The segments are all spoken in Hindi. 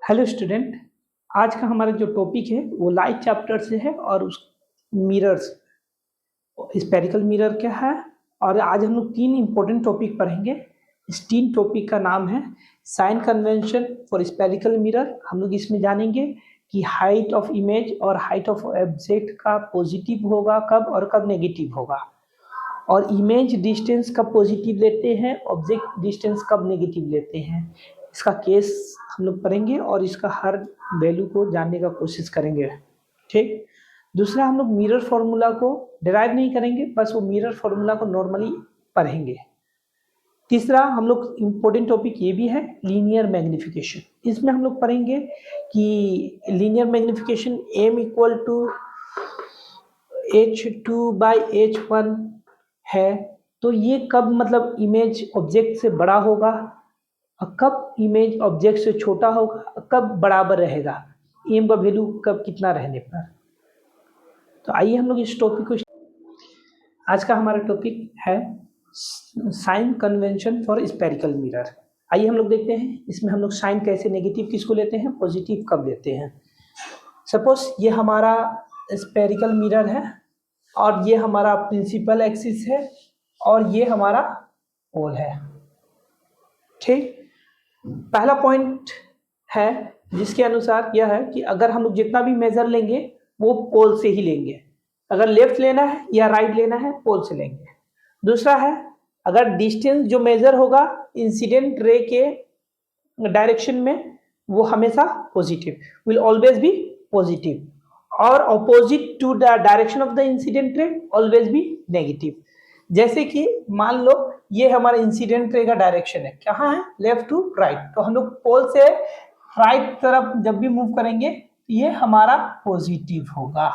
Hello student. आज का हमारा जो टॉपिक है वो लाइट चैप्टर से है और उस मिरर्स स्पेरिकल मिरर क्या है। और आज हम लोग तीन इंपॉर्टेंट टॉपिक पढ़ेंगे। इस तीन टॉपिक का नाम है sign convention for spherical mirror. हम लोग इसमें जानेंगे कि हाइट ऑफ इमेज और हाइट ऑफ ऑब्जेक्ट का पॉजिटिव होगा कब और कब नेगेटिव होगा, और इमेज डिस्टेंस कब पॉजिटिव लेते हैं, ऑब्जेक्ट डिस्टेंस कब नेगेटिव लेते हैं। इसका केस हम लोग पढ़ेंगे और इसका हर वैल्यू को जानने का कोशिश करेंगे। ठीक। दूसरा, हम लोग मिरर फॉर्मूला को डिराइव नहीं करेंगे, बस वो मिरर फॉर्मूला को नॉर्मली पढ़ेंगे। तीसरा, हम लोग इम्पोर्टेंट टॉपिक ये भी है लीनियर मैग्निफिकेशन। इसमें हम लोग पढ़ेंगे कि linear magnification m equal to h2/h1 है, तो ये कब मतलब इमेज ऑब्जेक्ट से बड़ा होगा और कब इमेज ऑब्जेक्ट से छोटा होगा, कब बराबर रहेगा, एम का वैल्यू कब कितना रहने पर। तो आइए हम लोग इस टॉपिक को, आज का हमारा टॉपिक है sign convention for spherical mirror. आइए हम लोग देखते हैं इसमें हम लोग साइन कैसे, नेगेटिव किसको लेते हैं, पॉजिटिव कब लेते हैं। सपोज ये हमारा स्पेरिकल मिरर है और ये हमारा प्रिंसिपल एक्सिस है और ये हमारा पोल है। ठीक। पहला पॉइंट है जिसके अनुसार यह है कि अगर हम लोग जितना भी मेजर लेंगे वो पोल से ही लेंगे। अगर लेफ्ट लेना है या राइट लेना है पोल से लेंगे। दूसरा है, अगर डिस्टेंस जो मेजर होगा इंसिडेंट रे के डायरेक्शन में वो हमेशा positive will always be positive, और opposite to the direction of the incident ray always be negative. जैसे कि मान लो ये हमारा इंसिडेंट रे का डायरेक्शन है, कहाँ है, लेफ्ट टू राइट, तो हम लोग पोल से राइट तरफ जब भी मूव करेंगे ये हमारा पॉजिटिव होगा।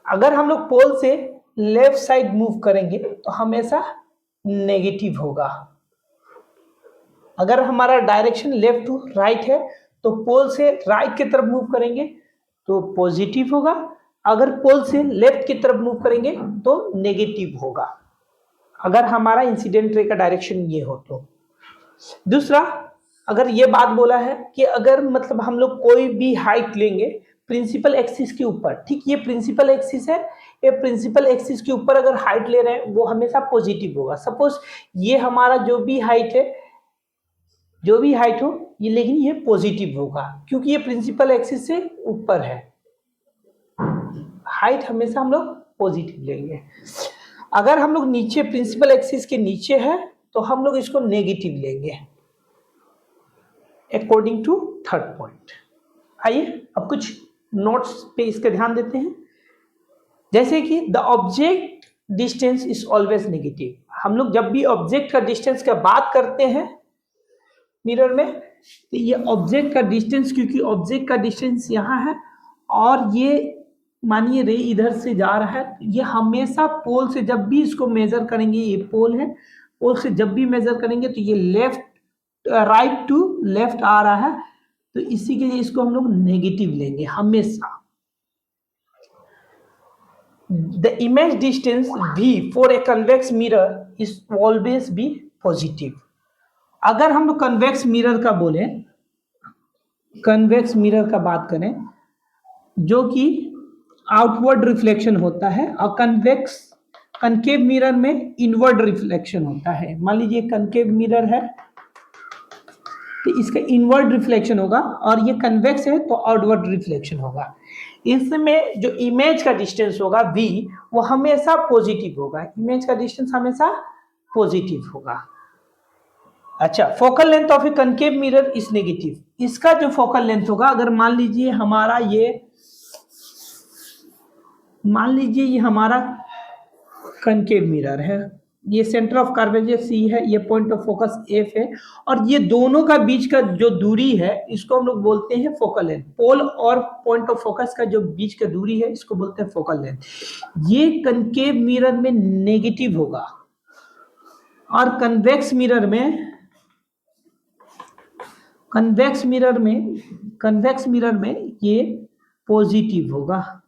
अगर हम लोग पोल से लेफ्ट साइड मूव करेंगे तो हमेशा नेगेटिव होगा। अगर हमारा डायरेक्शन लेफ्ट टू राइट है तो पोल से राइट की तरफ मूव करेंगे तो पॉजिटिव होगा, अगर पोल से लेफ्ट की तरफ मूव करेंगे तो नेगेटिव होगा, अगर हमारा इंसिडेंट रे का डायरेक्शन ये हो तो। दूसरा, अगर ये बात बोला है कि अगर मतलब हम लोग कोई भी हाइट लेंगे प्रिंसिपल एक्सिस के ऊपर, ठीक, ये प्रिंसिपल एक्सिस है, ये प्रिंसिपल एक्सिस के ऊपर अगर हाइट ले रहे हैं वो हमेशा पॉजिटिव होगा। सपोज ये हमारा जो भी हाइट है, जो भी हाइट हो ये, लेकिन ये पॉजिटिव होगा क्योंकि ये प्रिंसिपल एक्सिस से ऊपर है। हाइट हमेशा हम लोग पॉजिटिव लेंगे। अगर हम लोग नीचे प्रिंसिपल एक्सिस के नीचे है तो हम लोग इसको नेगेटिव लेंगे अकॉर्डिंग टू थर्ड पॉइंट। आइए अब कुछ नोट्स पे इसका ध्यान देते हैं। जैसे कि the object distance is always negative. हम लोग जब भी ऑब्जेक्ट का डिस्टेंस का बात करते हैं मिरर में, तो ये ऑब्जेक्ट का डिस्टेंस, क्योंकि ऑब्जेक्ट का डिस्टेंस यहाँ है और ये मानिए रे इधर से जा रहा है, ये हमेशा पोल से जब भी इसको मेजर करेंगे, ये पोल है, पोल से जब भी मेजर करेंगे तो ये लेफ्ट राइट टू लेफ्ट आ रहा है, तो इसी के लिए इसको हम लोग नेगेटिव लेंगे हमेशा। The image distance v for a convex mirror is always be positive. अगर हम लोग कन्वेक्स मिरर का बोले, कन्वेक्स मिरर का बात करें जो कि आउटवर्ड रिफ्लेक्शन होता है, और कन्वेक्स कनकेव मिरर में इनवर्ड रिफ्लेक्शन होता है। मान लीजिए कनकेव मिरर है तो इसका इनवर्ड रिफ्लेक्शन होगा, और ये कन्वेक्स है तो आउटवर्ड रिफ्लेक्शन होगा। इसमें जो इमेज का डिस्टेंस होगा v वो हमेशा पॉजिटिव होगा, इमेज का डिस्टेंस हमेशा पॉजिटिव होगा। अच्छा, focal length of A concave mirror is negative. इसका जो फोकल लेंथ होगा, अगर मान लीजिए हमारा ये हमारा कनकेव मिरर है, ये सेंटर ऑफ कर्वेचर C है, ये पॉइंट ऑफ फोकस F है, और ये दोनों का बीच का जो दूरी है इसको हम लोग बोलते हैं फोकल लेंथ। पोल और पॉइंट ऑफ फोकस का जो बीच का दूरी है इसको बोलते हैं फोकल लेंथ। ये कनकेव मिरर में नेगेटिव होगा और कन्वेक्स मिरर में ये पॉजिटिव होगा।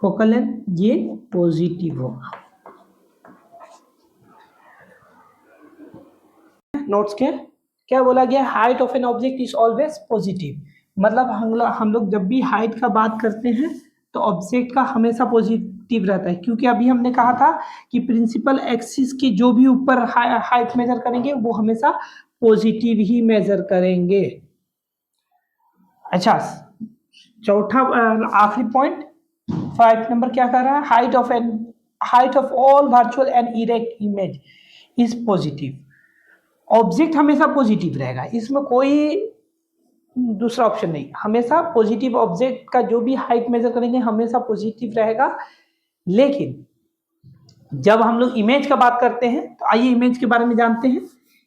फोकल लेंथ ये पॉजिटिव होगा। नोट्स के, क्या बोला गया, height of an object is always positive. मतलब हम लोग जब भी हाइट का बात करते हैं तो ऑब्जेक्ट का हमेशा पॉजिटिव रहता है, क्योंकि अभी हमने कहा था कि प्रिंसिपल एक्सिस के जो भी ऊपर हाइट मेजर करेंगे वो हमेशा पॉजिटिव ही मेजर करेंगे। अच्छा, चौथा आखिरी पॉइंट 5 नंबर क्या कह रहा है, height of all virtual and erect image is positive. Object हमेशा पॉजिटिव रहेगा, इसमें कोई दूसरा ऑप्शन नहीं, हमेशा पॉजिटिव ऑब्जेक्ट का जो भी हाइट मेजर करेंगे हमेशा पॉजिटिव रहेगा। लेकिन जब हम लोग इमेज का बात करते हैं तो आइए इमेज के बारे में जानते हैं।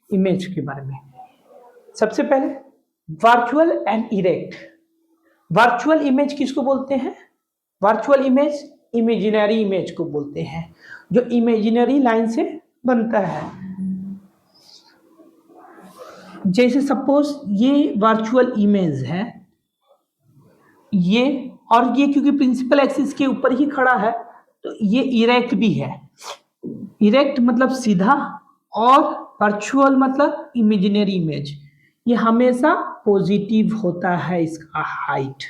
इमेज के बारे में सबसे पहले virtual and erect. Virtual image किसको बोलते हैं, वर्चुअल इमेज इमेजिनरी इमेज को बोलते हैं, जो इमेजिनरी लाइन से बनता है। जैसे सपोज ये वर्चुअल इमेज है, ये और ये क्योंकि प्रिंसिपल एक्सिस के ऊपर ही खड़ा है तो ये इरेक्ट भी है। इरेक्ट मतलब सीधा और वर्चुअल मतलब इमेजिनरी इमेज, ये हमेशा पॉजिटिव होता है इसका हाइट।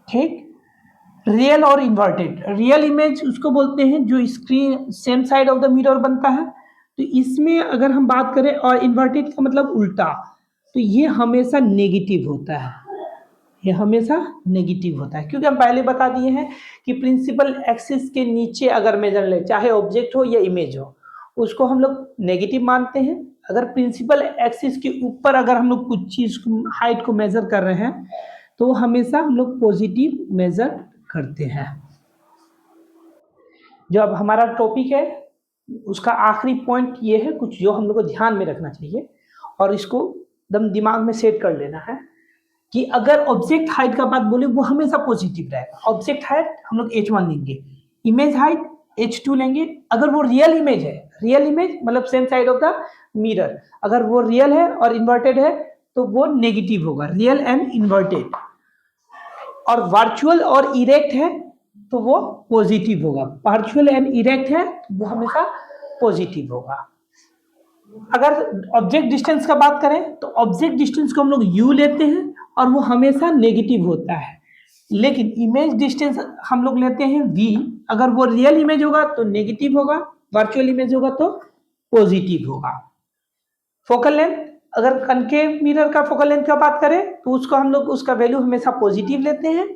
ठीक, रियल और इन्वर्टेड। रियल इमेज उसको बोलते हैं जो screen same side of the mirror बनता है, तो इसमें अगर हम बात करें, और इन्वर्टेड का मतलब उल्टा, तो ये हमेशा नेगेटिव होता है, ये हमेशा नेगेटिव होता है, क्योंकि हम पहले बता दिए हैं कि प्रिंसिपल एक्सिस के नीचे अगर मेजर ले, चाहे ऑब्जेक्ट हो या इमेज हो, उसको हम लोग नेगेटिव मानते हैं। अगर प्रिंसिपल एक्सिस के ऊपर अगर हम लोग कुछ चीज़ हाइट को मेजर कर रहे हैं तो हमेशा हम लोग पॉजिटिव मेजर करते हैं। जो अब हमारा टॉपिक है उसका आखिरी पॉइंट ये है, कुछ जो हम लोग को ध्यान में रखना चाहिए और इसको एकदम दिमाग में सेट कर लेना है कि अगर ऑब्जेक्ट हाइट का बात बोले वो हमेशा पॉजिटिव रहेगा। ऑब्जेक्ट हाइट हम लोग h1 लेंगे, इमेज हाइट h2 लेंगे। अगर वो रियल इमेज है, रियल इमेज मतलब same side of the mirror, अगर वो रियल है और इन्वर्टेड है तो वो नेगेटिव होगा, रियल एंड इन्वर्टेड। और वर्चुअल और इरेक्ट है तो वो पॉजिटिव होगा, वर्चुअल एंड इरेक्ट है तो वो हमेशा पॉजिटिव होगा। अगर ऑब्जेक्ट डिस्टेंस का बात करें तो ऑब्जेक्ट डिस्टेंस को हम लोग u लेते हैं और वो हमेशा नेगेटिव होता है। लेकिन इमेज डिस्टेंस हम लोग लेते हैं v, अगर वो रियल इमेज होगा तो नेगेटिव होगा, वर्चुअल इमेज होगा तो पॉजिटिव होगा। फोकल लेंथ, अगर कनकेव मिरर का फोकल लेंथ का बात करें तो उसको हम लोग उसका वैल्यू हमेशा पॉजिटिव लेते हैं।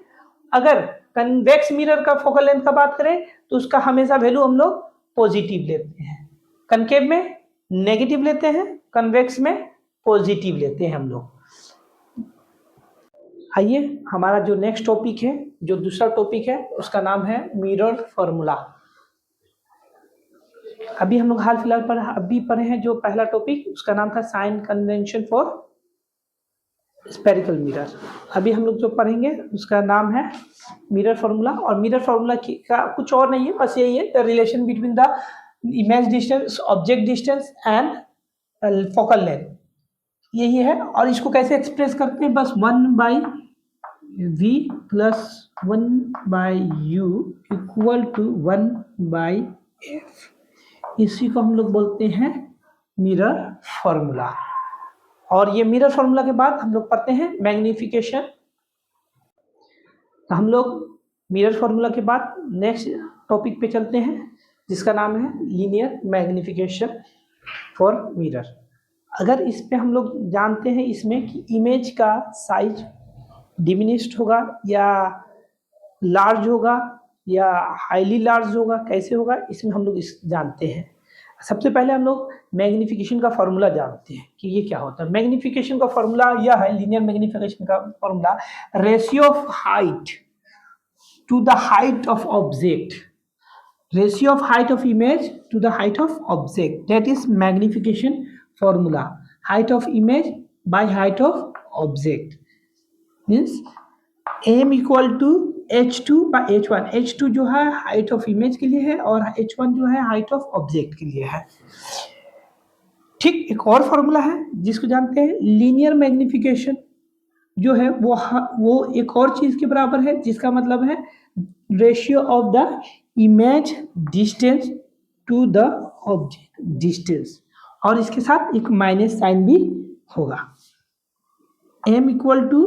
अगर कन्वेक्स मिरर का फोकल लेंथ का बात करें तो उसका हमेशा वैल्यू हम लोग पॉजिटिव लेते हैं। कनकेव में नेगेटिव लेते हैं, कन्वेक्स में पॉजिटिव लेते हैं हम लोग। आइए हमारा जो नेक्स्ट टॉपिक है, जो दूसरा टॉपिक है, उसका नाम है मिरर फॉर्मूला। अभी हम लोग हाल फिलहाल पर अभी पढ़े हैं जो पहला टॉपिक, उसका नाम था sign convention for spherical mirror. अभी हम लोग जो पढ़ेंगे उसका नाम है मिरर फॉर्मूला। और मिरर फॉर्मूला का कुछ और नहीं है, बस यही है, the relation between the image distance, object distance and focal length, यही है। और इसको कैसे एक्सप्रेस करते हैं, बस 1/v plus 1/u equal to 1/f, इसी को हम लोग बोलते हैं मिरर फॉर्मूला। और ये मिरर फॉर्मूला के बाद हम लोग पढ़ते हैं मैग्निफिकेशन। तो हम लोग मिरर फॉर्मूला के बाद नेक्स्ट टॉपिक पे चलते हैं जिसका नाम है लीनियर मैग्निफिकेशन फॉर मिरर। अगर इस पे हम लोग जानते हैं इसमें कि इमेज का साइज डिमिनिश्ड होगा या लार्ज होगा या हाईली लार्ज होगा, कैसे होगा इसमें हम लोग इस जानते हैं। सबसे पहले हम लोग मैग्निफिकेशन का फॉर्मूला जानते हैं कि ये क्या होता है। मैग्निफिकेशन का फॉर्मूला यह है, लीनियर मैग्निफिकेशन का formula, ratio of height to the height of object, ratio of height of image to the height of object, that is magnification formula. Height of image by height of object means m equal to h2 by h1। h2 जो है हाइट ऑफ इमेज के लिए है और h1 जो है हाइट ऑफ ऑब्जेक्ट के लिए है। ठीक, एक और फॉर्मूला है जिसको जानते हैं लीनियर मैग्निफिकेशन, जो है वो एक और चीज के बराबर है जिसका मतलब है ratio of the image distance to the object distance. और इसके साथ एक माइनस साइन भी होगा। m equal to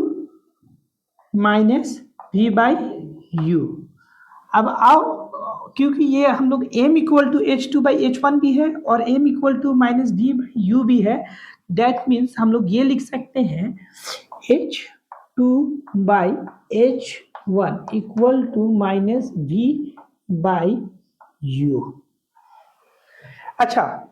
minus V by U. अब आओ, क्योंकि ये हम लोग m इक्वल टू h2/h1 भी है और m equal to minus V by U भी है, दैट मीन्स हम लोग ये लिख सकते हैं h2/h1 equal to minus V by U. अच्छा,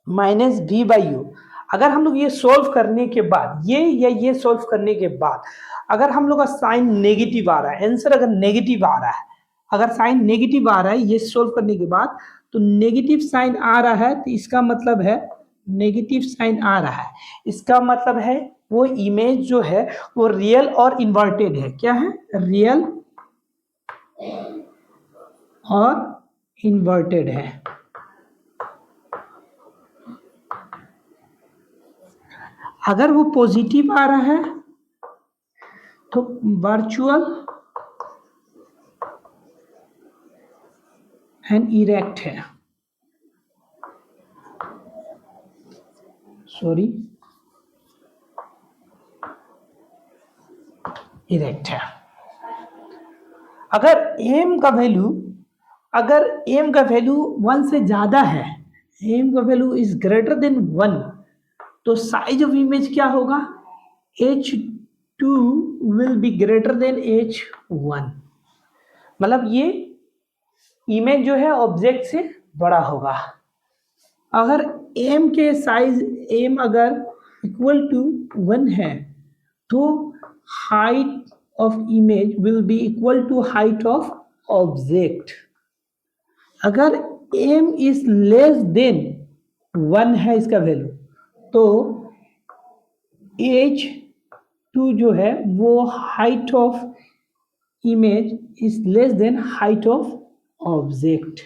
माइनस वी बाई यू, अगर हम लोग ये सोल्व करने के बाद ये सोल्व करने के बाद अगर हम लोग का साइन नेगेटिव आ रहा है, आंसर अगर नेगेटिव आ रहा है, अगर साइन नेगेटिव आ रहा है ये सोल्व करने के बाद, तो नेगेटिव साइन आ रहा है तो इसका मतलब है नेगेटिव साइन आ रहा है, इसका मतलब है वो इमेज जो है वो रियल और इन्वर्टेड है। क्या है? रियल और इन्वर्टेड है। अगर वो पॉजिटिव आ रहा है तो वर्चुअल एंड इरेक्ट है, सॉरी इरेक्ट है। अगर m का वैल्यू 1 से ज्यादा है, m का वैल्यू इज ग्रेटर देन 1, तो साइज ऑफ इमेज क्या होगा? h2 will be greater than h1, मतलब ये इमेज जो है ऑब्जेक्ट से बड़ा होगा। अगर m के साइज m अगर इक्वल टू 1 है तो height of image will be equal to height of object. अगर m इज लेस देन 1 है इसका वैल्यू, तो h2 जो है वो height of image is less than height of object.